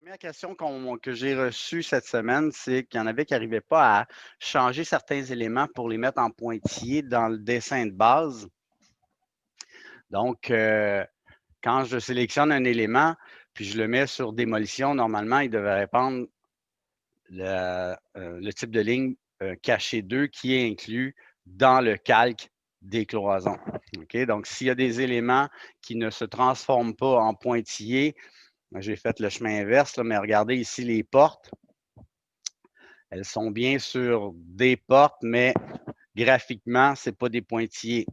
Première question que j'ai reçue cette semaine, c'est qu'il y en avait qui n'arrivaient pas à changer certains éléments pour les mettre en pointillés dans le dessin de base. Donc, quand je sélectionne un élément, puis je le mets sur démolition, normalement, il devrait répondre le type de ligne caché 2 qui est inclus dans le calque des cloisons. OK? Donc, s'il y a des éléments qui ne se transforment pas en pointillés, j'ai fait le chemin inverse, là, mais regardez ici les portes. Elles sont bien sur des portes, mais graphiquement, ce n'est pas des pointillés.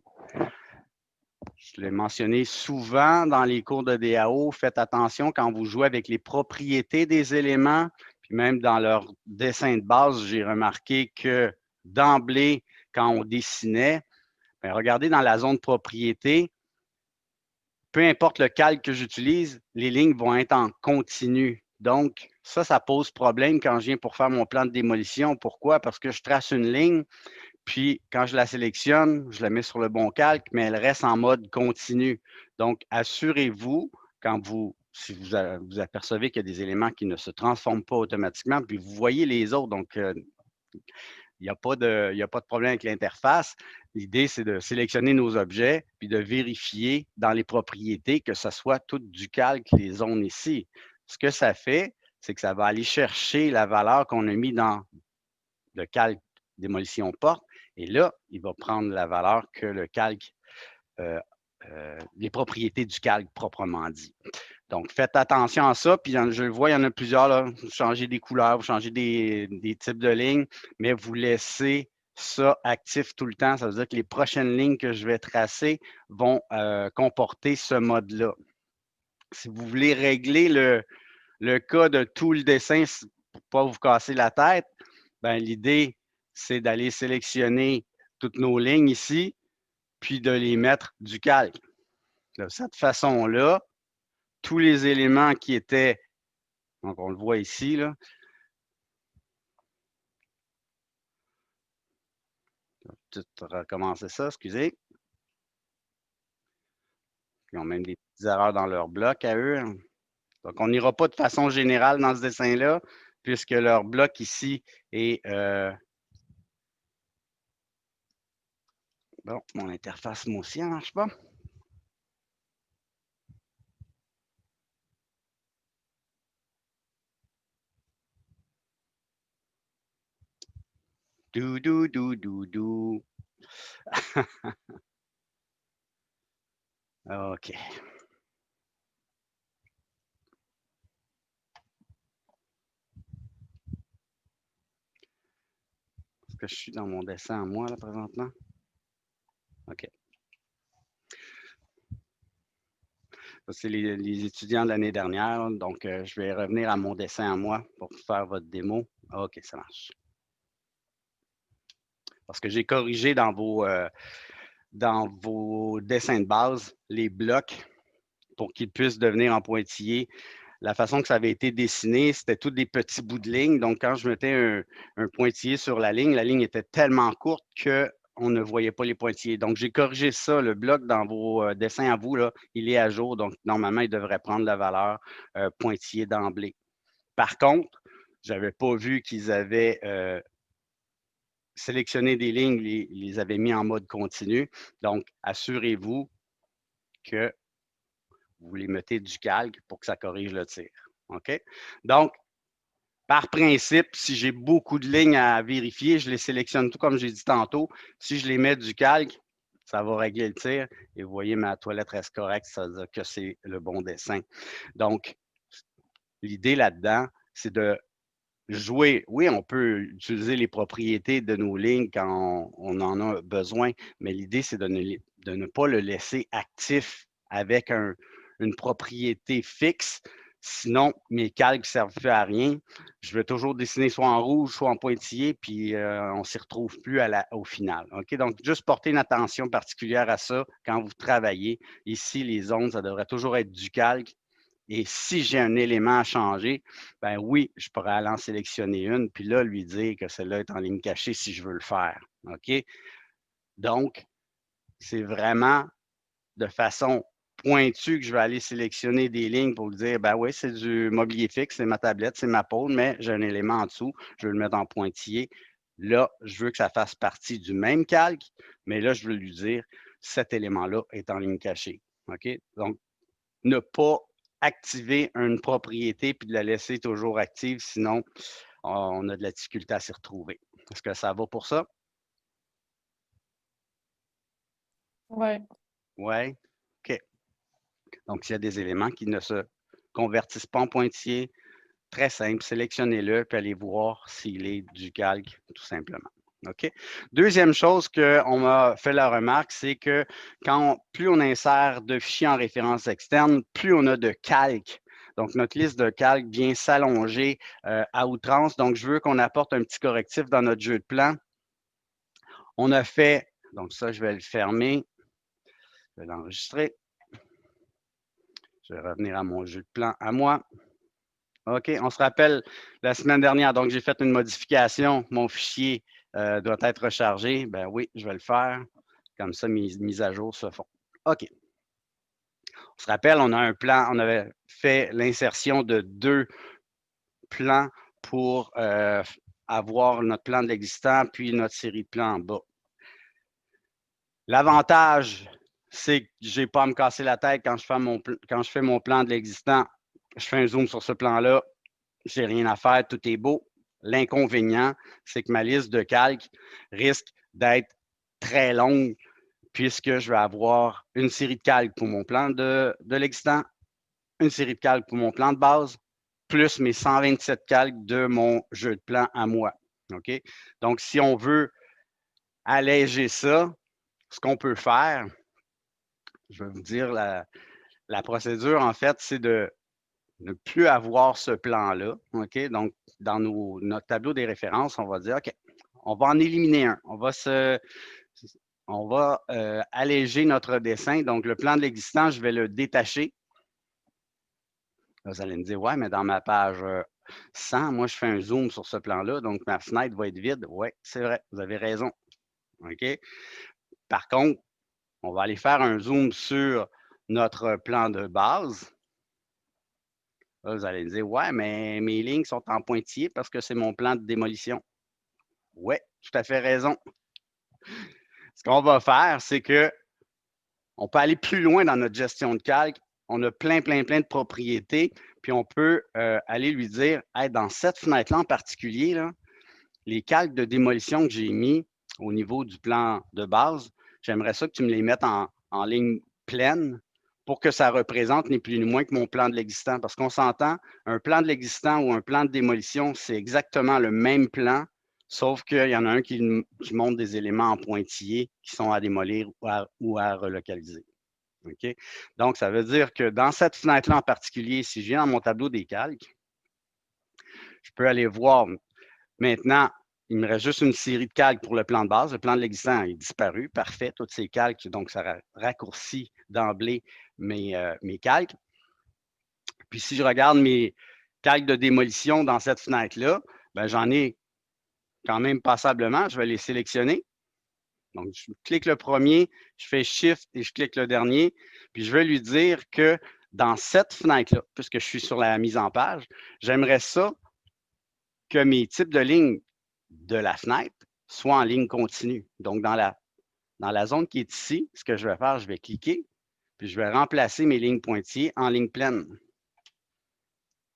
Je l'ai mentionné souvent dans les cours de DAO, faites attention quand vous jouez avec les propriétés des éléments, puis même dans leur dessin de base, j'ai remarqué que d'emblée, quand on dessinait, bien, regardez dans la zone propriété, peu importe le calque que j'utilise, les lignes vont être en continu. Donc, ça pose problème quand je viens pour faire mon plan de démolition. Pourquoi? Parce que je trace une ligne, puis quand je la sélectionne, je la mets sur le bon calque, mais elle reste en mode continu. Donc, assurez-vous, si vous apercevez qu'il y a des éléments qui ne se transforment pas automatiquement, puis vous voyez les autres, donc il n'y a pas de problème avec l'interface. L'idée, c'est de sélectionner nos objets, puis de vérifier dans les propriétés que ce soit tout du calque, les zones ici. Ce que ça fait, c'est que ça va aller chercher la valeur qu'on a mis dans le calque démolition porte. Et là, il va prendre la valeur que le calque, les propriétés du calque proprement dit. Donc, faites attention à ça. Puis, je le vois, il y en a plusieurs. Là. Vous changez des couleurs, vous changez des types de lignes, mais vous laissez ça actif tout le temps. Ça veut dire que les prochaines lignes que je vais tracer vont comporter ce mode-là. Si vous voulez régler le cas de tout le dessin pour ne pas vous casser la tête, ben, l'idée, c'est d'aller sélectionner toutes nos lignes ici, puis de les mettre du calque. De cette façon-là, tous les éléments qui étaient, donc on le voit ici, là, je vais tout recommencer ça, excusez. Ils ont même des petites erreurs dans leur bloc à eux. Donc, on n'ira pas de façon générale dans ce dessin-là, puisque leur bloc ici est... Bon, mon interface, moi aussi, elle ne marche pas. Dou, dou, dou, dou, dou. OK. Est-ce que je suis dans mon dessin à moi, là, présentement? OK. C'est les étudiants de l'année dernière, donc je vais revenir à mon dessin à moi pour faire votre démo. OK, ça marche. Parce que j'ai corrigé dans vos dessins de base les blocs pour qu'ils puissent devenir en pointillés. La façon que ça avait été dessiné, c'était tous des petits bouts de ligne. Donc, quand je mettais un pointillé sur la ligne était tellement courte qu'on ne voyait pas les pointillés. Donc, j'ai corrigé ça. Le bloc dans vos dessins à vous, là, il est à jour. Donc, normalement, il devrait prendre la valeur pointillé d'emblée. Par contre, je n'avais pas vu qu'ils avaient sélectionné des lignes, les avaient mis en mode continu. Donc, assurez-vous que vous les mettez du calque pour que ça corrige le tir. OK? Donc, par principe, si j'ai beaucoup de lignes à vérifier, je les sélectionne tout comme j'ai dit tantôt. Si je les mets du calque, ça va régler le tir. Et vous voyez, ma toilette reste correcte, ça veut dire que c'est le bon dessin. Donc, l'idée là-dedans, c'est de jouer. Oui, on peut utiliser les propriétés de nos lignes quand on en a besoin, mais l'idée, c'est de ne pas le laisser actif avec une propriété fixe. Sinon, mes calques ne servent plus à rien. Je vais toujours dessiner soit en rouge, soit en pointillé, puis on ne s'y retrouve plus au final. OK? Donc, juste porter une attention particulière à ça quand vous travaillez. Ici, les zones, ça devrait toujours être du calque. Et si j'ai un élément à changer, ben oui, je pourrais aller en sélectionner une, puis là, lui dire que celle-là est en ligne cachée si je veux le faire. OK? Donc, c'est vraiment de façon pointu que je vais aller sélectionner des lignes pour dire, ben oui, c'est du mobilier fixe, c'est ma tablette, c'est ma pôle, mais j'ai un élément en dessous, je veux le mettre en pointillé. Là, je veux que ça fasse partie du même calque, mais là, je veux lui dire, cet élément-là est en ligne cachée. OK? Donc, ne pas activer une propriété puis de la laisser toujours active, sinon, on a de la difficulté à s'y retrouver. Est-ce que ça va pour ça? Ouais. Oui. OK. Donc, s'il y a des éléments qui ne se convertissent pas en pointillés, très simple, sélectionnez-le puis allez voir s'il est du calque, tout simplement. OK? Deuxième chose qu'on m'a fait la remarque, c'est que plus on insère de fichiers en référence externe, plus on a de calques. Donc, notre liste de calques vient s'allonger à outrance. Donc, je veux qu'on apporte un petit correctif dans notre jeu de plan. On a fait, donc ça, je vais le fermer. Je vais l'enregistrer. Je vais revenir à mon jeu de plan à moi. OK, on se rappelle la semaine dernière, donc j'ai fait une modification. Mon fichier doit être rechargé. Ben oui, je vais le faire. Comme ça, mes mises à jour se font. OK. On se rappelle, on a un plan, on avait fait l'insertion de 2 plans pour avoir notre plan de l'existant, puis notre série de plans en bas. L'avantage, c'est que je n'ai pas à me casser la tête quand je fais mon plan de l'existant. Je fais un zoom sur ce plan-là, j'ai rien à faire, tout est beau. L'inconvénient, c'est que ma liste de calques risque d'être très longue puisque je vais avoir une série de calques pour mon plan de l'existant, une série de calques pour mon plan de base, plus mes 127 calques de mon jeu de plan à moi. OK? Donc, si on veut alléger ça, ce qu'on peut faire, je vais vous dire la procédure, en fait, c'est de ne plus avoir ce plan-là. OK? Donc, dans notre tableau des références, on va dire, OK, on va en éliminer un. On va alléger notre dessin. Donc, le plan de l'existant, je vais le détacher. Là, vous allez me dire, ouais, mais dans ma page 100, moi, je fais un zoom sur ce plan-là, donc ma fenêtre va être vide. Oui, c'est vrai, vous avez raison. OK? Par contre, on va aller faire un zoom sur notre plan de base. Là, vous allez me dire, ouais, mais mes lignes sont en pointillé parce que c'est mon plan de démolition. Oui, tout à fait raison. Ce qu'on va faire, c'est que on peut aller plus loin dans notre gestion de calque. On a plein de propriétés, puis on peut aller lui dire, hey, dans cette fenêtre-là en particulier, là, les calques de démolition que j'ai mis au niveau du plan de base, j'aimerais ça que tu me les mettes en ligne pleine pour que ça représente ni plus ni moins que mon plan de l'existant. Parce qu'on s'entend, un plan de l'existant ou un plan de démolition, c'est exactement le même plan, sauf qu'il y en a un qui montre des éléments en pointillés qui sont à démolir ou à relocaliser. OK? Donc, ça veut dire que dans cette fenêtre-là en particulier, si je viens dans mon tableau des calques, je peux aller voir maintenant, il me reste juste une série de calques pour le plan de base. Le plan de l'existant est disparu. Parfait, tous ces calques, donc ça raccourcit d'emblée mes calques. Puis si je regarde mes calques de démolition dans cette fenêtre-là, ben, j'en ai quand même passablement. Je vais les sélectionner. Donc, je clique le premier, je fais Shift et je clique le dernier. Puis je vais lui dire que dans cette fenêtre-là, puisque je suis sur la mise en page, j'aimerais ça que mes types de lignes de la fenêtre soient en ligne continue. Donc, dans la zone qui est ici, ce que je vais faire, je vais cliquer, puis je vais remplacer mes lignes pointillées en ligne pleine.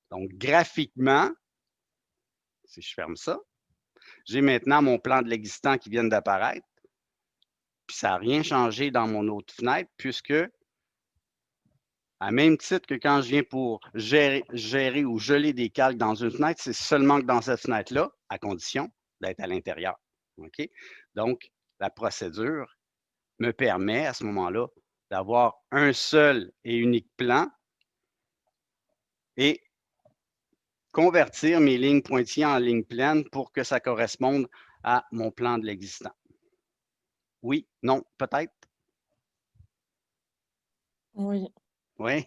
Donc, graphiquement, si je ferme ça, j'ai maintenant mon plan de l'existant qui vient d'apparaître, puis ça n'a rien changé dans mon autre fenêtre, puisque, à même titre que quand je viens pour gérer ou geler des calques dans une fenêtre, c'est seulement que dans cette fenêtre-là, à condition d'être à l'intérieur. OK? Donc, la procédure me permet à ce moment-là d'avoir un seul et unique plan et convertir mes lignes pointillées en lignes pleines pour que ça corresponde à mon plan de l'existant. Oui, non, peut-être? Oui. Oui,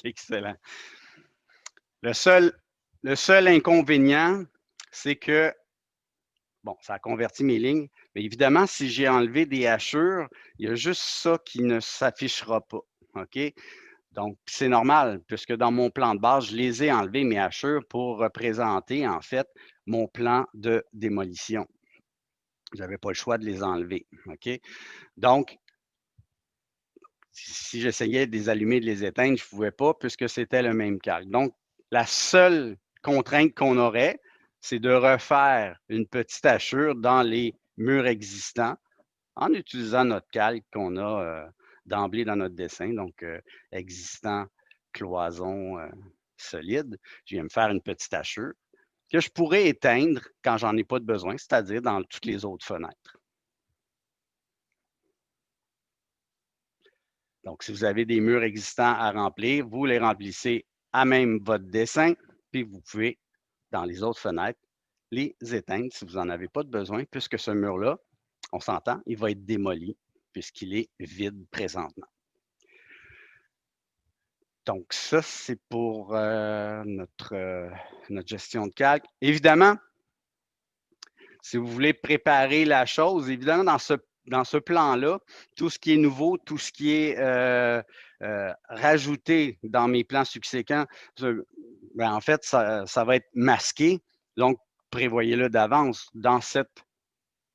excellent. Le seul inconvénient, c'est que, bon, ça a converti mes lignes, mais évidemment, si j'ai enlevé des hachures, il y a juste ça qui ne s'affichera pas. OK? Donc, c'est normal, puisque dans mon plan de base, je les ai enlevés, mes hachures, pour représenter, en fait, mon plan de démolition. Je n'avais pas le choix de les enlever. OK? Donc, si j'essayais de les allumer, de les éteindre, je ne pouvais pas, puisque c'était le même calque. Donc, la seule contrainte qu'on aurait, c'est de refaire une petite hachure dans les murs existants en utilisant notre calque qu'on a d'emblée dans notre dessin, donc existant, cloison solide. Je viens me faire une petite hachure que je pourrais éteindre quand j'en ai pas de besoin, c'est-à-dire dans toutes les autres fenêtres. Donc, si vous avez des murs existants à remplir, vous les remplissez à même votre dessin, puis vous pouvez, dans les autres fenêtres, les éteindre si vous n'en avez pas de besoin, puisque ce mur-là, on s'entend, il va être démoli puisqu'il est vide présentement. Donc, ça, c'est pour notre gestion de calque. Évidemment, si vous voulez préparer la chose, évidemment, dans ce plan-là, tout ce qui est nouveau, tout ce qui est rajouté dans mes plans subséquents, ben, en fait, ça va être masqué. Donc, prévoyez-le d'avance. Dans cette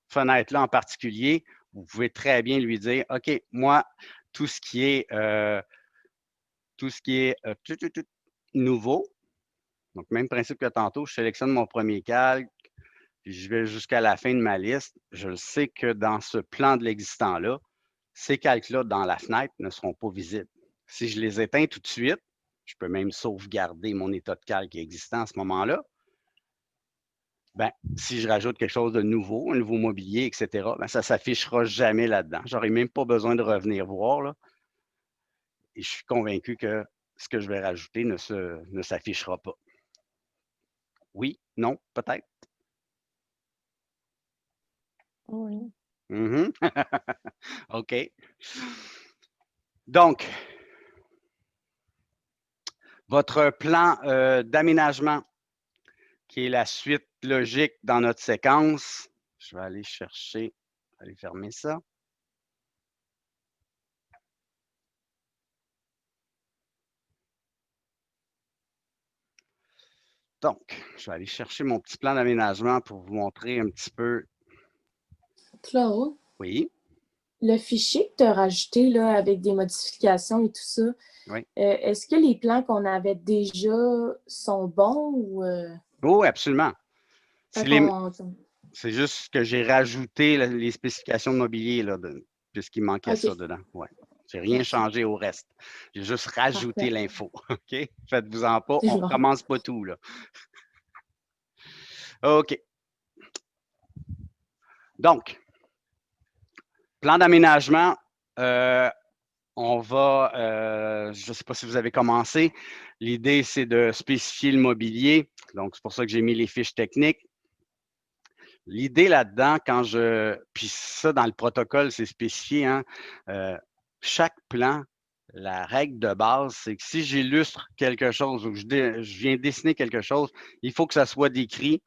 fenêtre-là en particulier, vous pouvez très bien lui dire, OK, moi, tout ce qui est nouveau, donc même principe que tantôt, je sélectionne mon premier calque, puis je vais jusqu'à la fin de ma liste. Je le sais que dans ce plan de l'existant-là, ces calques-là dans la fenêtre ne seront pas visibles. Si je les éteins tout de suite, je peux même sauvegarder mon état de calque existant à ce moment-là. Ben, si je rajoute quelque chose de nouveau, un nouveau mobilier, etc., ben, ça ne s'affichera jamais là-dedans. Je n'aurai même pas besoin de revenir voir, là. Et je suis convaincu que ce que je vais rajouter ne s'affichera pas. Oui, non, peut-être. Oui. OK. Donc, votre plan d'aménagement, qui est la suite logique dans notre séquence. Je vais aller chercher, aller fermer ça. Donc, je vais aller chercher mon petit plan d'aménagement pour vous montrer un petit peu. Claude, Oui, le fichier que tu as rajouté là, avec des modifications et tout ça, oui. est-ce que les plans qu'on avait déjà sont bons ou Oui, absolument. qu'on- C'est juste que j'ai rajouté les spécifications de mobilier, là, puisqu'il manquait ça OK, dedans. Ouais. J'ai rien merci. changé au reste. J'ai juste rajouté Parfait. l'info. OK? Faites-vous-en pas, C'est on bon. recommence pas tout, là. OK. Donc, plan d'aménagement, on va, je ne sais pas si vous avez commencé. L'idée, c'est de spécifier le mobilier. Donc, c'est pour ça que j'ai mis les fiches techniques. L'idée là-dedans, puis ça, dans le protocole, c'est spécifié, hein, chaque plan, la règle de base, c'est que si j'illustre quelque chose ou je viens dessiner quelque chose, il faut que ça soit décrit.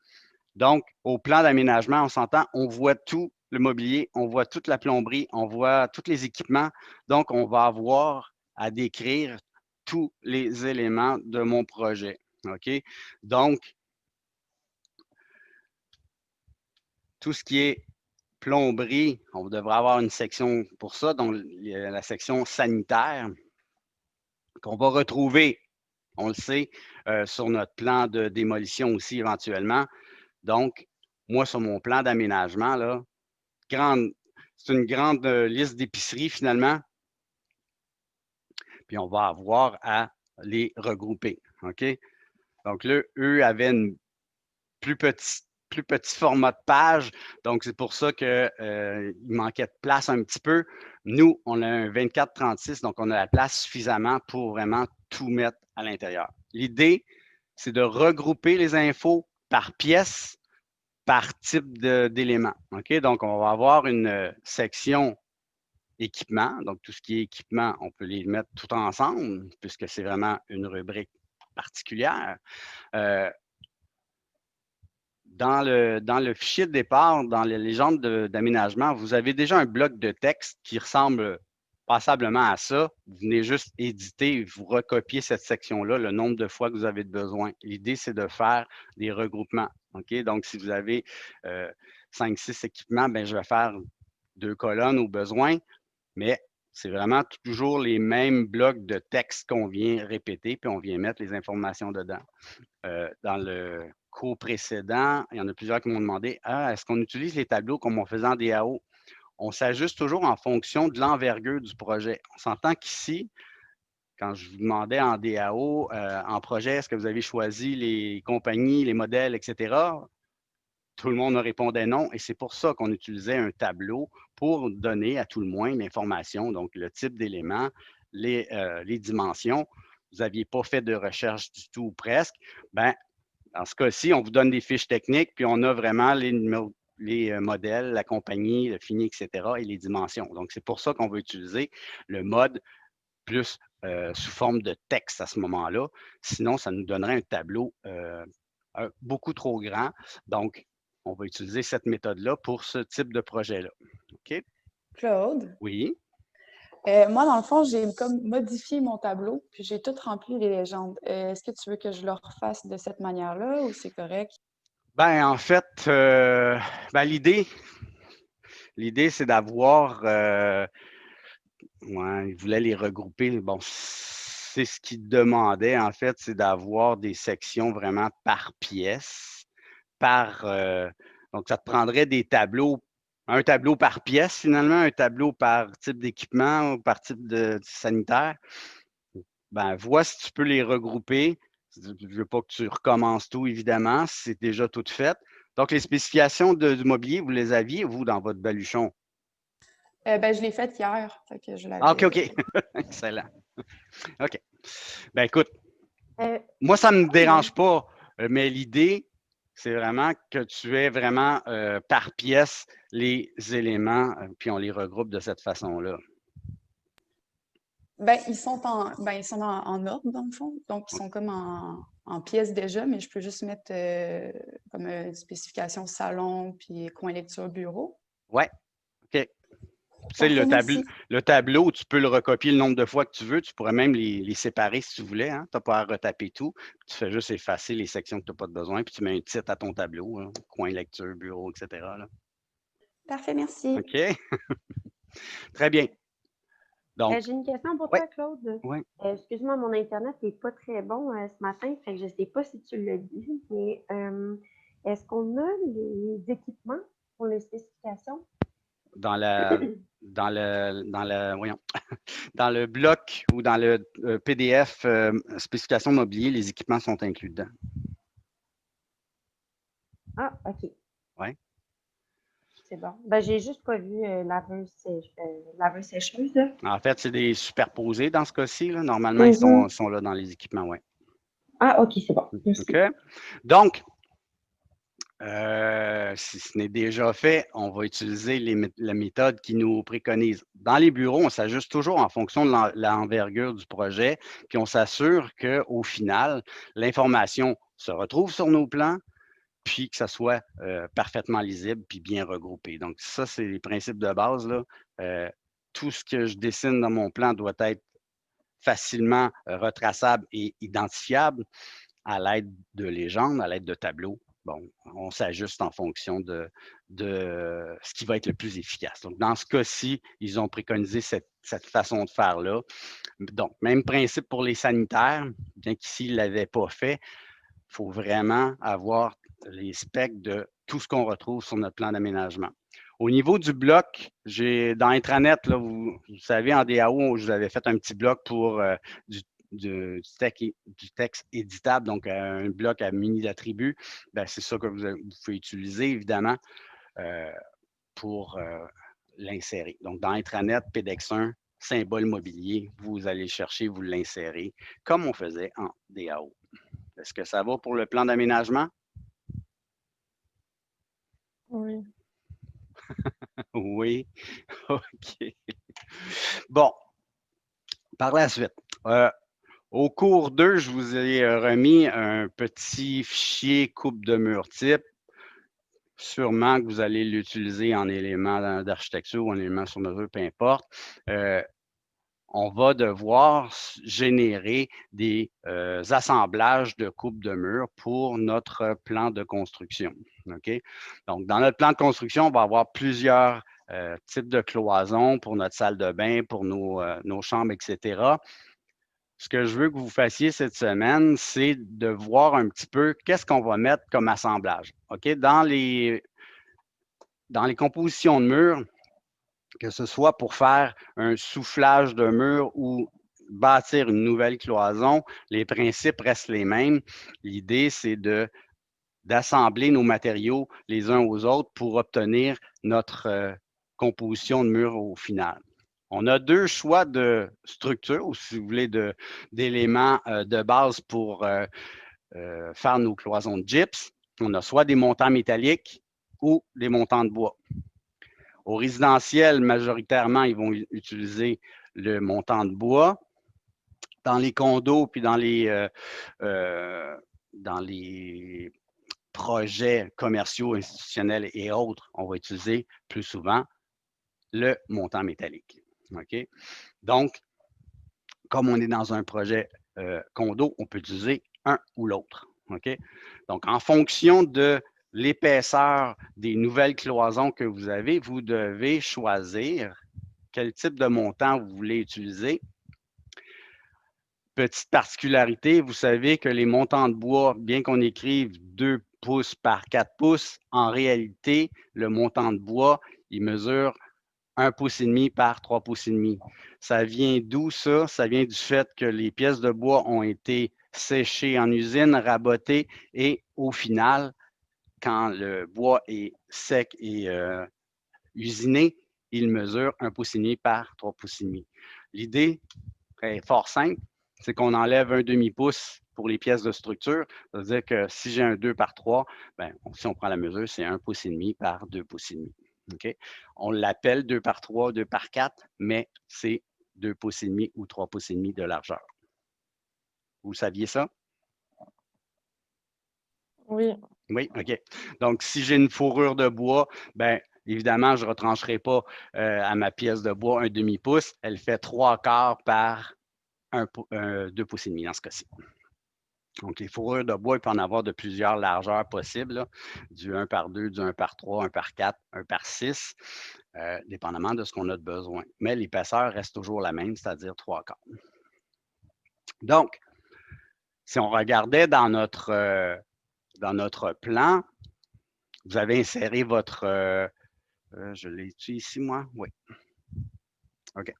Donc, au plan d'aménagement, on s'entend, on voit tout le mobilier, on voit toute la plomberie, on voit tous les équipements. Donc, on va avoir à décrire tous les éléments de mon projet. OK? Donc, tout ce qui est plomberie, on devrait avoir une section pour ça, donc la section sanitaire, qu'on va retrouver, on le sait, sur notre plan de démolition aussi éventuellement. Donc, moi, sur mon plan d'aménagement, là, c'est une grande liste d'épiceries finalement, puis on va avoir à les regrouper. OK? Donc là, eux avaient une plus petit format de page. Donc, c'est pour ça qu'il manquait de place un petit peu. Nous, on a un 24-36, donc on a la place suffisamment pour vraiment tout mettre à l'intérieur. L'idée, c'est de regrouper les infos par pièce, par type d'élément. OK? Donc, on va avoir une section équipement. Donc, tout ce qui est équipement, on peut les mettre tout ensemble, puisque c'est vraiment une rubrique particulière. Dans le fichier de départ, dans les légendes d'aménagement, vous avez déjà un bloc de texte qui ressemble passablement à ça, vous venez juste éditer, vous recopiez cette section-là le nombre de fois que vous avez besoin. L'idée, c'est de faire des regroupements. OK? Donc, si vous avez 5-6 équipements, ben, je vais faire 2 colonnes au besoin, mais c'est vraiment toujours les mêmes blocs de texte qu'on vient répéter, puis on vient mettre les informations dedans. Dans le cours précédent, il y en a plusieurs qui m'ont demandé, est-ce qu'on utilise les tableaux comme on faisait en DAO? On s'ajuste toujours en fonction de l'envergure du projet. On s'entend qu'ici, quand je vous demandais en DAO, en projet, est-ce que vous avez choisi les compagnies, les modèles, etc.? Tout le monde me répondait non, et c'est pour ça qu'on utilisait un tableau pour donner à tout le moins l'information, donc le type d'éléments, les dimensions. Vous n'aviez pas fait de recherche du tout ou presque. Ben, dans ce cas-ci, on vous donne des fiches techniques, puis on a vraiment les numéros, les modèles, la compagnie, le fini, etc., et les dimensions. Donc, c'est pour ça qu'on va utiliser le mode plus sous forme de texte à ce moment-là. Sinon, ça nous donnerait un tableau beaucoup trop grand. Donc, on va utiliser cette méthode-là pour ce type de projet-là. OK? Claude, Oui. moi, dans le fond, j'ai comme modifié mon tableau, puis j'ai tout rempli les légendes. Est-ce que tu veux que je le refasse de cette manière-là ou c'est correct? Ben, en fait, ben, l'idée, c'est d'avoir, ouais, il voulait les regrouper. Bon, c'est ce qu'il demandait, en fait, c'est d'avoir des sections vraiment par pièce, donc ça te prendrait des tableaux, un tableau par pièce finalement, un tableau par type d'équipement ou par type de sanitaire. Ben, vois si tu peux les regrouper. Je ne veux pas que tu recommences tout, évidemment, c'est déjà tout fait. Donc, les spécifications du mobilier, vous les aviez, vous, dans votre baluchon? Ben, je l'ai faite hier, fait que je Ah, OK, l'avais. OK. Excellent. OK. Ben, écoute, Euh, moi, ça ne me oh, dérange pas, mais l'idée, c'est vraiment que tu aies vraiment par pièce les éléments, puis on les regroupe de cette façon-là. Ben, ils sont en ordre, dans le fond. Donc, ils sont comme en pièces déjà, mais je peux juste mettre comme une spécification salon, puis coin lecture bureau. Ouais, OK. Tu sais, Parfait, merci. le tableau, tu peux le recopier le nombre de fois que tu veux. Tu pourrais même les séparer si tu voulais. Hein? Tu n'as pas à retaper tout. Tu fais juste effacer les sections que tu n'as pas de besoin, puis tu mets un titre à ton tableau, hein, coin lecture, bureau, etc. là. Parfait, merci. OK? Très bien. Donc, j'ai une question pour oui, toi, Claude. oui. Excuse-moi, mon Internet n'est pas très bon ce matin, fait que je ne sais pas si tu l'as dit, mais est-ce qu'on a les équipements pour les spécifications? Dans voyons, dans le bloc ou dans le PDF spécification mobilier, les équipements sont inclus dedans. Ah, OK. Ouais. C'est bon. Ben, j'ai juste pas vu laveuse sécheuse. Là. En fait, c'est des superposés dans ce cas-ci. Là. Normalement, ils sont là dans les équipements, oui. Ah, OK, c'est bon. Merci. OK. Donc, si ce n'est déjà fait, on va utiliser la méthode qui nous préconise. Dans les bureaux, on s'ajuste toujours en fonction de l'envergure du projet, puis on s'assure qu'au final, l'information se retrouve sur nos plans, puis que ça soit parfaitement lisible, puis bien regroupé. Donc, ça, c'est les principes de base. Là. Tout ce que je dessine dans mon plan doit être facilement retraçable et identifiable à l'aide de légendes, à l'aide de tableaux. Bon, on s'ajuste en fonction de ce qui va être le plus efficace. Donc, dans ce cas-ci, ils ont préconisé cette façon de faire-là. Donc, même principe pour les sanitaires, bien qu'ici, ils ne l'avaient pas fait, il faut vraiment avoir les specs de tout ce qu'on retrouve sur notre plan d'aménagement. Au niveau du bloc, j'ai dans Intranet, là, vous savez, en DAO, je vous avais fait un petit bloc pour du texte éditable, donc un bloc à muni d'attributs. Ben, c'est ça que vous pouvez utiliser, évidemment, pour l'insérer. Donc, dans Intranet, PDEX1, symbole mobilier, vous allez le chercher, vous l'insérez, comme on faisait en DAO. Est-ce que ça va pour le plan d'aménagement? Oui. Oui. OK. Bon. Par la suite, au cours 2, je vous ai remis un petit fichier coupe de mur type. Sûrement que vous allez l'utiliser en élément d'architecture ou en élément sur mesure, peu importe. on va devoir générer des assemblages de coupes de murs pour notre plan de construction. Okay? Donc, dans notre plan de construction, on va avoir plusieurs types de cloisons pour notre salle de bain, pour nos chambres, etc. Ce que je veux que vous fassiez cette semaine, c'est de voir un petit peu qu'est-ce qu'on va mettre comme assemblage. Okay? Dans les compositions de murs, que ce soit pour faire un soufflage de mur ou bâtir une nouvelle cloison, les principes restent les mêmes. L'idée, c'est d'assembler nos matériaux les uns aux autres pour obtenir notre composition de mur au final. On a deux choix de structure, ou si vous voulez, d'éléments de base pour faire nos cloisons de gyps. On a soit des montants métalliques ou des montants de bois. Au résidentiel, majoritairement, ils vont utiliser le montant de bois. Dans les condos puis dans les projets commerciaux, institutionnels et autres, on va utiliser plus souvent le montant métallique. OK? Donc, comme on est dans un projet condo, on peut utiliser un ou l'autre. OK? Donc, en fonction de l'épaisseur des nouvelles cloisons que vous avez, vous devez choisir quel type de montant vous voulez utiliser. Petite particularité, vous savez que les montants de bois, bien qu'on écrive 2 pouces par 4 pouces, en réalité, le montant de bois, il mesure 1,5 pouce par 3,5 pouces. Ça vient d'où ça? Ça vient du fait que les pièces de bois ont été séchées en usine, rabotées et au final, quand le bois est sec et usiné, il mesure 1,5 pouce par 3,5 pouces. L'idée est fort simple, c'est qu'on enlève un demi-pouce pour les pièces de structure. Ça veut dire que si j'ai un 2 par 3, ben, si on prend la mesure, c'est 1,5 pouce par 2,5 pouces. Okay? On l'appelle 2 par 3, 2 par 4, mais c'est 2,5 pouces ou 3,5 pouces de largeur. Vous saviez ça? Oui. Oui, OK. Donc, si j'ai une fourrure de bois, bien, évidemment, je ne retrancherai pas à ma pièce de bois un demi-pouce. Elle fait 3/4 par 2,5 pouces dans ce cas-ci. Donc, les fourrures de bois, il peut en avoir de plusieurs largeurs possibles, là, du 1 par 2, du 1 par 3, 1 par 4, 1 par 6, dépendamment de ce qu'on a de besoin. Mais l'épaisseur reste toujours la même, c'est-à-dire 3/4. Donc, si on regardait dans notre plan, vous avez inséré votre... je l'ai ici, moi? Oui. OK.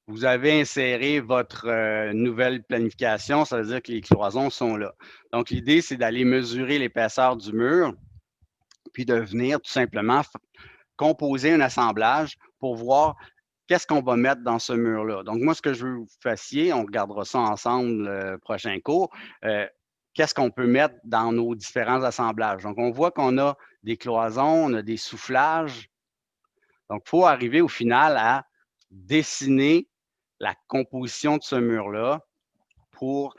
Vous avez inséré votre nouvelle planification, ça veut dire que les cloisons sont là. Donc, l'idée, c'est d'aller mesurer l'épaisseur du mur, puis de venir tout simplement composer un assemblage pour voir qu'est-ce qu'on va mettre dans ce mur-là. Donc, moi, ce que je veux que vous fassiez, on regardera ça ensemble le prochain cours, qu'est-ce qu'on peut mettre dans nos différents assemblages. Donc, on voit qu'on a des cloisons, on a des soufflages. Donc, il faut arriver au final à dessiner la composition de ce mur-là pour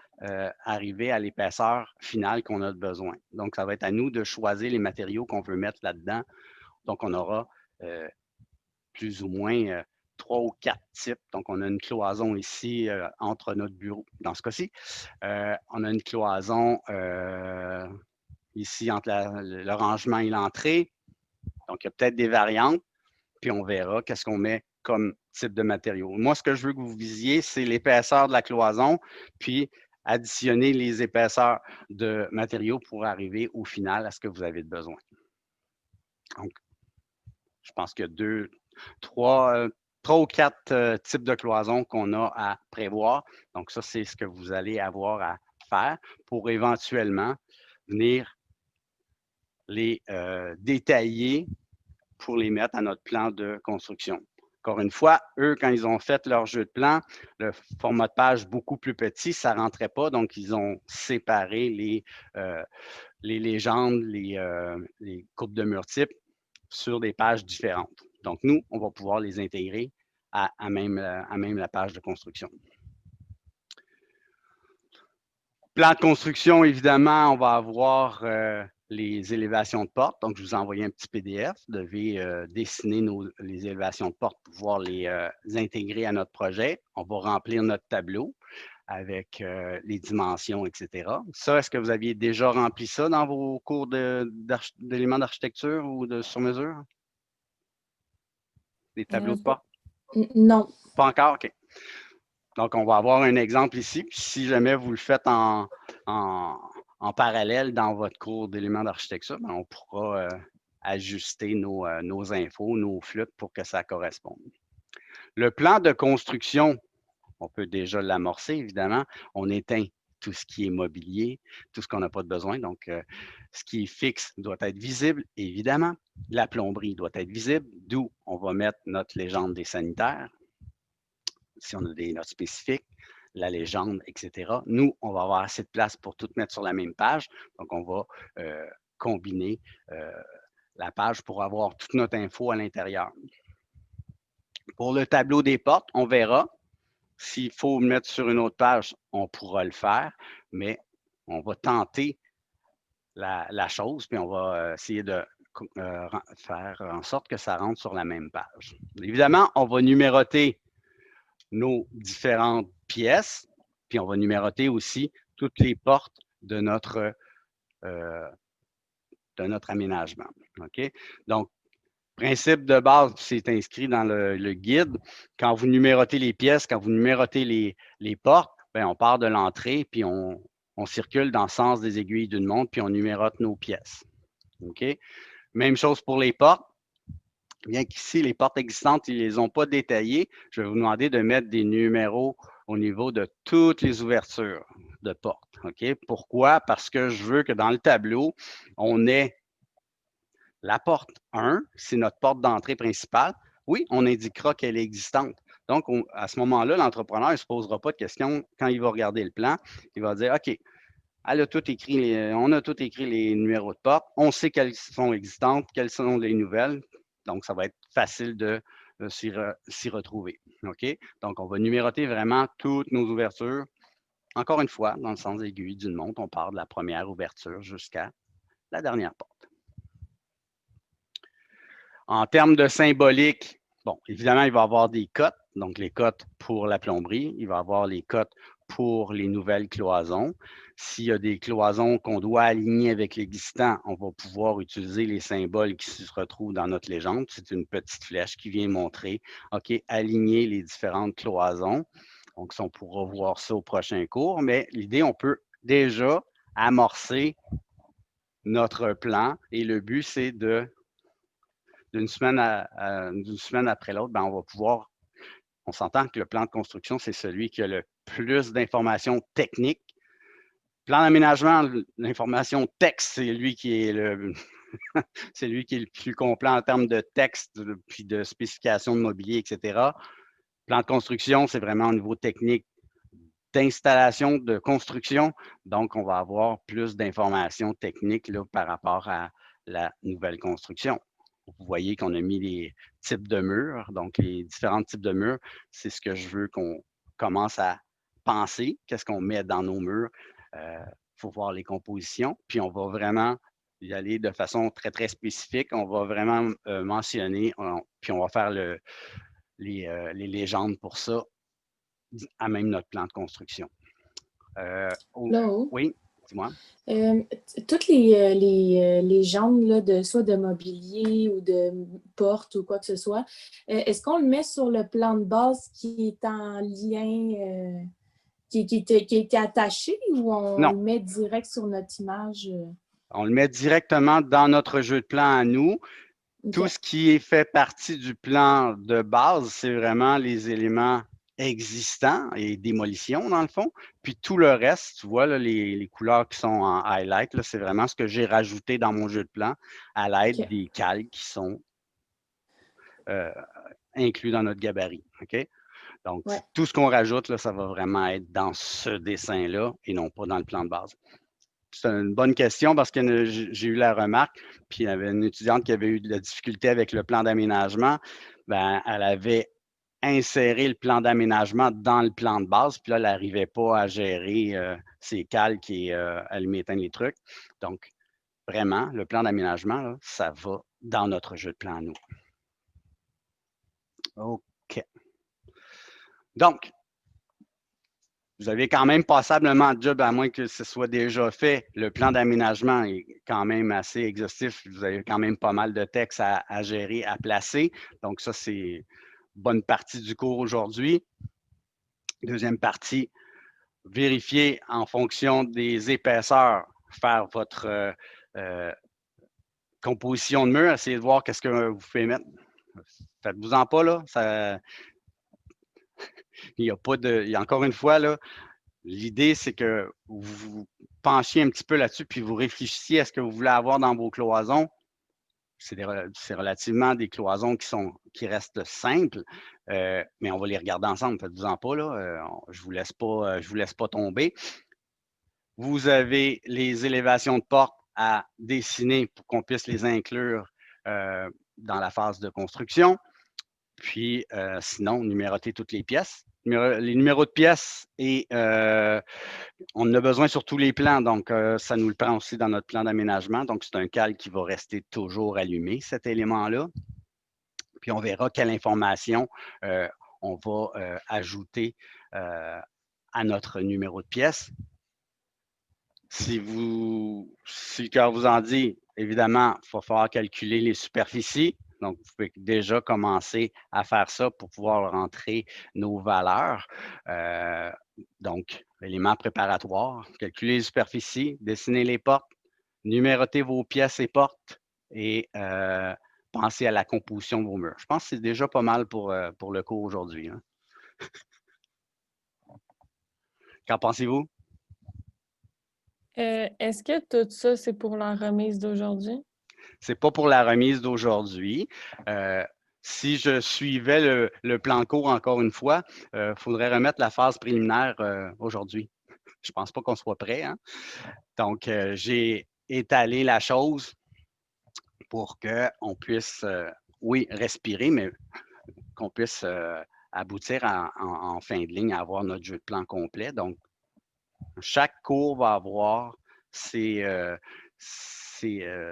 arriver à l'épaisseur finale qu'on a besoin. Donc, ça va être à nous de choisir les matériaux qu'on veut mettre là-dedans. Donc, on aura plus ou moins 3 ou 4 types. Donc, on a une cloison ici entre notre bureau, dans ce cas-ci. On a une cloison ici entre le rangement et l'entrée. Donc, il y a peut-être des variantes. Puis, on verra qu'est-ce qu'on met comme type de matériaux. Moi, ce que je veux que vous visiez, c'est l'épaisseur de la cloison, puis additionner les épaisseurs de matériaux pour arriver au final à ce que vous avez besoin. Donc, je pense qu'il y a trois ou quatre types de cloisons qu'on a à prévoir. Donc, ça, c'est ce que vous allez avoir à faire pour éventuellement venir les détailler pour les mettre à notre plan de construction. Encore une fois, eux, quand ils ont fait leur jeu de plan, le format de page beaucoup plus petit, ça ne rentrait pas. Donc, ils ont séparé les légendes, les coupes de murs types sur des pages différentes. Donc, nous, on va pouvoir les intégrer à même la page de construction. Plan de construction, évidemment, on va avoir les élévations de porte. Donc, je vous ai envoyé un petit PDF. Vous devez dessiner les élévations de porte pour pouvoir les intégrer à notre projet. On va remplir notre tableau avec les dimensions, etc. Ça, est-ce que vous aviez déjà rempli ça dans vos cours d'éléments d'architecture ou de sur-mesure? Des tableaux de porte? Non. Pas encore? OK. Donc, on va avoir un exemple ici. Puis, si jamais vous le faites en parallèle dans votre cours d'éléments d'architecture, ben, on pourra ajuster nos infos, nos flûtes pour que ça corresponde. Le plan de construction, on peut déjà l'amorcer, évidemment. On éteint tout ce qui est mobilier, tout ce qu'on n'a pas de besoin. Donc, ce qui est fixe doit être visible, évidemment. La plomberie doit être visible, d'où on va mettre notre légende des sanitaires. Si on a des notes spécifiques, la légende, etc. Nous, on va avoir assez de place pour tout mettre sur la même page. Donc, on va combiner la page pour avoir toute notre info à l'intérieur. Pour le tableau des portes, on verra. S'il faut le mettre sur une autre page, on pourra le faire, mais on va tenter la chose, puis on va essayer de faire en sorte que ça rentre sur la même page. Évidemment, on va numéroter nos différentes pièces, puis on va numéroter aussi toutes les portes de notre aménagement. OK? Donc, principe de base, c'est inscrit dans le guide. Quand vous numérotez les pièces, quand vous numérotez les portes, bien, on part de l'entrée, puis on circule dans le sens des aiguilles d'une montre, puis on numérote nos pièces. OK? Même chose pour les portes. Bien qu'ici, les portes existantes, ils ne les ont pas détaillées, je vais vous demander de mettre des numéros au niveau de toutes les ouvertures de portes. OK? Pourquoi? Parce que je veux que dans le tableau, on ait la porte 1, c'est notre porte d'entrée principale. Oui, on indiquera qu'elle est existante. Donc, à ce moment-là, l'entrepreneur ne se posera pas de questions quand il va regarder le plan. Il va dire, OK, on a tout écrit les numéros de porte. On sait qu'elles sont existantes, quelles sont les nouvelles. Donc, ça va être facile de s'y retrouver. OK? Donc, on va numéroter vraiment toutes nos ouvertures. Encore une fois, dans le sens aiguille d'une montre, on part de la première ouverture jusqu'à la dernière porte. En termes de symbolique, bon, évidemment, il va y avoir des cotes, donc les cotes pour la plomberie, il va y avoir les cotes pour les nouvelles cloisons. S'il y a des cloisons qu'on doit aligner avec l'existant, on va pouvoir utiliser les symboles qui se retrouvent dans notre légende. C'est une petite flèche qui vient montrer, OK, aligner les différentes cloisons. Donc, ça, on pourra voir ça au prochain cours, mais l'idée, on peut déjà amorcer notre plan et le but, c'est d'une semaine après l'autre, ben, on va pouvoir, on s'entend que le plan de construction, c'est celui qui a le plus d'informations techniques. Plan d'aménagement, l'information texte, c'est lui qui est c'est lui qui est le plus complet en termes de texte, puis de spécifications de mobilier, etc. Plan de construction, c'est vraiment au niveau technique d'installation, de construction. Donc, on va avoir plus d'informations techniques là, par rapport à la nouvelle construction. Vous voyez qu'on a mis les types de murs, donc les différents types de murs, c'est ce que je veux qu'on commence à penser, qu'est-ce qu'on met dans nos murs. Il faut voir les compositions, puis on va vraiment y aller de façon très, très spécifique. On va vraiment mentionner, puis on va faire les légendes pour ça, à même notre plan de construction. Oui, dis-moi. Toutes les légendes là, soit de mobilier ou de porte ou quoi que ce soit, est-ce qu'on le met sur le plan de base qui est en lien, qui est attaché ou on le met direct sur notre image? On le met directement dans notre jeu de plan à nous. Okay. Tout ce qui est fait partie du plan de base, c'est vraiment les éléments existants et démolition, dans le fond. Puis tout le reste, tu vois, là, les couleurs qui sont en highlight, c'est vraiment ce que j'ai rajouté dans mon jeu de plan à l'aide des calques qui sont inclus dans notre gabarit. OK? Donc, tout ce qu'on rajoute, là, ça va vraiment être dans ce dessin-là et non pas dans le plan de base. C'est une bonne question parce que j'ai eu la remarque, puis il y avait une étudiante qui avait eu de la difficulté avec le plan d'aménagement. Ben, elle avait inséré le plan d'aménagement dans le plan de base, puis là, elle n'arrivait pas à gérer ses calques et elle m'éteint les trucs. Donc, vraiment, le plan d'aménagement, là, ça va dans notre jeu de plan à nous. OK. Donc, vous avez quand même passablement de job, à moins que ce soit déjà fait. Le plan d'aménagement est quand même assez exhaustif. Vous avez quand même pas mal de textes à gérer, à placer. Donc, ça, c'est une bonne partie du cours aujourd'hui. Deuxième partie, vérifier en fonction des épaisseurs, faire votre composition de mur, essayez de voir qu'est-ce que vous pouvez mettre. Faites-vous-en pas, là. Ça, il n'y a pas de. Encore une fois, là, l'idée, c'est que vous vous penchiez un petit peu là-dessus, puis vous réfléchissiez à ce que vous voulez avoir dans vos cloisons. C'est relativement des cloisons qui restent simples, mais on va les regarder ensemble. Faites-vous-en pas, là. Je vous laisse pas tomber. Vous avez les élévations de porte à dessiner pour qu'on puisse les inclure dans la phase de construction. Puis, sinon, numéroter toutes les pièces. Les numéros de pièces, et on en a besoin sur tous les plans, donc ça nous le prend aussi dans notre plan d'aménagement. Donc, c'est un calque qui va rester toujours allumé, cet élément-là. Puis, on verra quelle information on va ajouter à notre numéro de pièce. Si le cœur vous en dit, évidemment, il va falloir calculer les superficies. Donc, vous pouvez déjà commencer à faire ça pour pouvoir rentrer nos valeurs. Donc, éléments préparatoires, calculer les superficies, dessiner les portes, numéroter vos pièces et portes et penser à la composition de vos murs. Je pense que c'est déjà pas mal pour le cours aujourd'hui. Hein. Qu'en pensez-vous? Est-ce que tout ça, c'est pour la remise d'aujourd'hui? Ce n'est pas pour la remise d'aujourd'hui. Si je suivais le plan cours encore une fois, il faudrait remettre la phase préliminaire aujourd'hui. Je ne pense pas qu'on soit prêt. Hein? Donc, j'ai étalé la chose pour qu'on puisse, oui, respirer, mais qu'on puisse aboutir en fin de ligne à avoir notre jeu de plan complet. Donc, chaque cours va avoir ses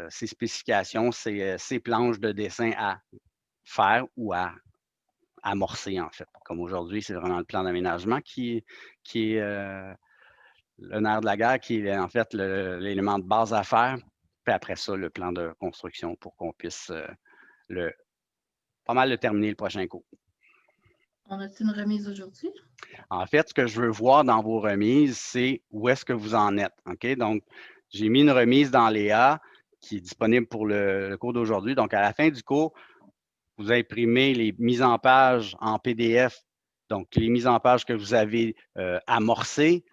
spécifications, ses planches de dessin à faire ou à amorcer, en fait. Comme aujourd'hui, c'est vraiment le plan d'aménagement qui est le nerf de la guerre, qui est en fait l'élément de base à faire. Puis après ça, le plan de construction pour qu'on puisse pas mal le terminer le prochain cours. On a-t-il une remise aujourd'hui? En fait, ce que je veux voir dans vos remises, c'est où est-ce que vous en êtes. OK? Donc, j'ai mis une remise dans Léa qui est disponible pour le cours d'aujourd'hui. Donc, à la fin du cours, vous imprimez les mises en page en PDF. Donc, les mises en page que vous avez amorcées.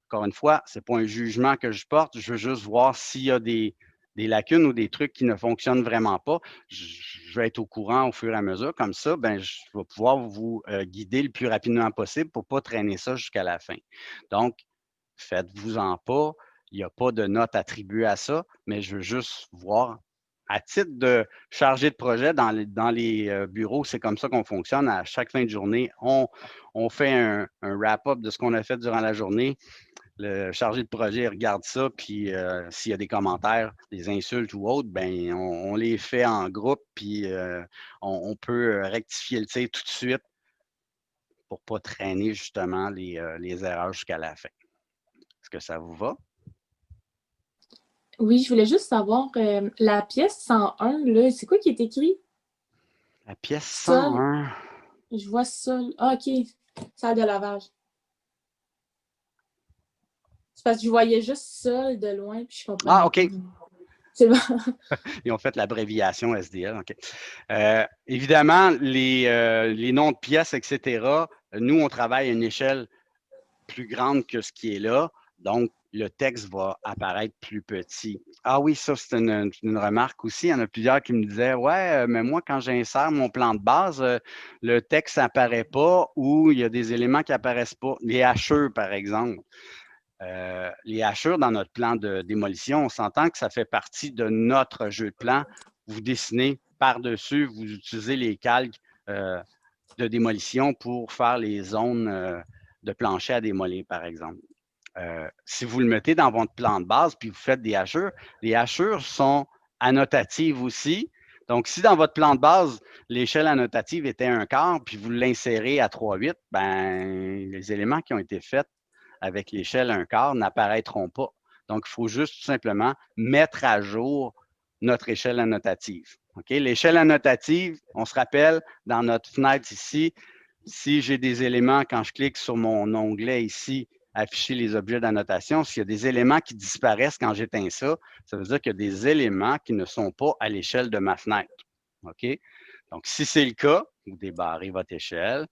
Encore une fois, ce n'est pas un jugement que je porte. Je veux juste voir s'il y a des lacunes ou des trucs qui ne fonctionnent vraiment pas. Je vais être au courant au fur et à mesure. Comme ça, ben, je vais pouvoir vous guider le plus rapidement possible pour ne pas traîner ça jusqu'à la fin. Donc, faites-vous-en pas. Il n'y a pas de note attribuée à ça, mais je veux juste voir. À titre de chargé de projet, dans les bureaux, c'est comme ça qu'on fonctionne. À chaque fin de journée, on fait un wrap-up de ce qu'on a fait durant la journée. Le chargé de projet regarde ça, puis s'il y a des commentaires, des insultes ou autres, ben on les fait en groupe, puis on peut rectifier le tir tout de suite pour ne pas traîner justement les erreurs jusqu'à la fin. Est-ce que ça vous va? Oui, je voulais juste savoir, la pièce 101, là, c'est quoi qui est écrit? La pièce 101. Je vois ça. Ah, OK. Salle de lavage. C'est parce que je voyais juste ça de loin, puis je comprenais. Ah, OK. C'est bon. Ils ont fait l'abréviation SDL. OK. Évidemment, les noms de pièces, etc., nous, on travaille à une échelle plus grande que ce qui est là. Donc, le texte va apparaître plus petit. Ah oui, ça, c'est une remarque aussi. Il y en a plusieurs qui me disaient, ouais, mais moi, quand j'insère mon plan de base, le texte n'apparaît pas ou il y a des éléments qui n'apparaissent pas. Les hachures, par exemple. Les hachures dans notre plan de démolition, on s'entend que ça fait partie de notre jeu de plan. Vous dessinez par-dessus, vous utilisez les calques de démolition pour faire les zones de plancher à démolir, par exemple. si vous le mettez dans votre plan de base, puis vous faites des hachures, les hachures sont annotatives aussi. Donc, si dans votre plan de base, l'échelle annotative était 1/4, puis vous l'insérez à 3/8, ben, les éléments qui ont été faits avec l'échelle 1/4 n'apparaîtront pas. Donc, il faut juste tout simplement mettre à jour notre échelle annotative. Okay? L'échelle annotative, on se rappelle, dans notre fenêtre ici, si j'ai des éléments, quand je clique sur mon onglet ici, afficher les objets d'annotation, s'il y a des éléments qui disparaissent quand j'éteins ça, ça veut dire qu'il y a des éléments qui ne sont pas à l'échelle de ma fenêtre. OK? Donc, si c'est le cas, vous débarrez votre échelle,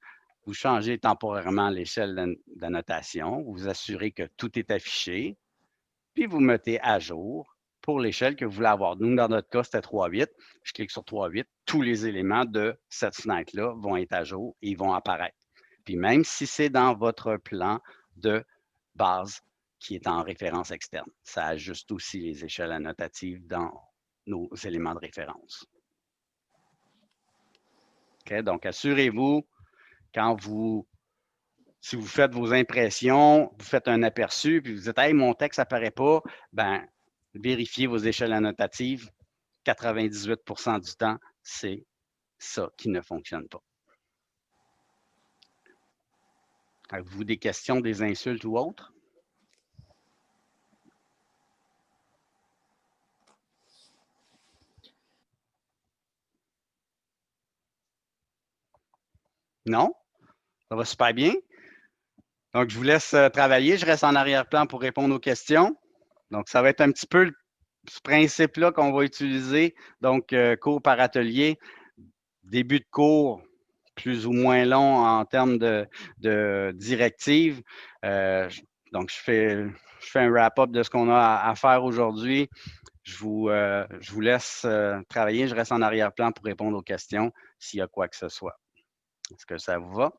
vous changez temporairement l'échelle d'annotation, vous vous assurez que tout est affiché, puis vous mettez à jour pour l'échelle que vous voulez avoir. Nous, dans notre cas, c'était 3/8. Je clique sur 3/8. Tous les éléments de cette fenêtre-là vont être à jour et ils vont apparaître. Puis même si c'est dans votre plan de base qui est en référence externe, ça ajuste aussi les échelles annotatives dans nos éléments de référence. OK? Donc, assurez-vous, si vous faites vos impressions, vous faites un aperçu, puis vous dites « Hey, mon texte n'apparaît pas », ben, vérifiez vos échelles annotatives. 98% du temps, c'est ça qui ne fonctionne pas. Avez-vous des questions, des insultes ou autres? Non? Ça va super bien. Donc, je vous laisse travailler. Je reste en arrière-plan pour répondre aux questions. Donc, ça va être un petit peu ce principe-là qu'on va utiliser. Donc, cours par atelier, début de cours plus ou moins long en termes de directives. Donc, je fais un wrap-up de ce qu'on a à faire aujourd'hui. Je vous laisse travailler. Je reste en arrière-plan pour répondre aux questions s'il y a quoi que ce soit. Est-ce que ça vous va?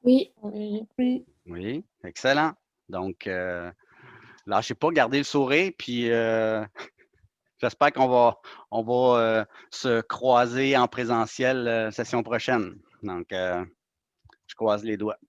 Oui. Oui. Oui, excellent. Donc, lâchez pas, gardez le sourire, puis j'espère qu'on va se croiser en présentiel session prochaine. Donc, je croise les doigts.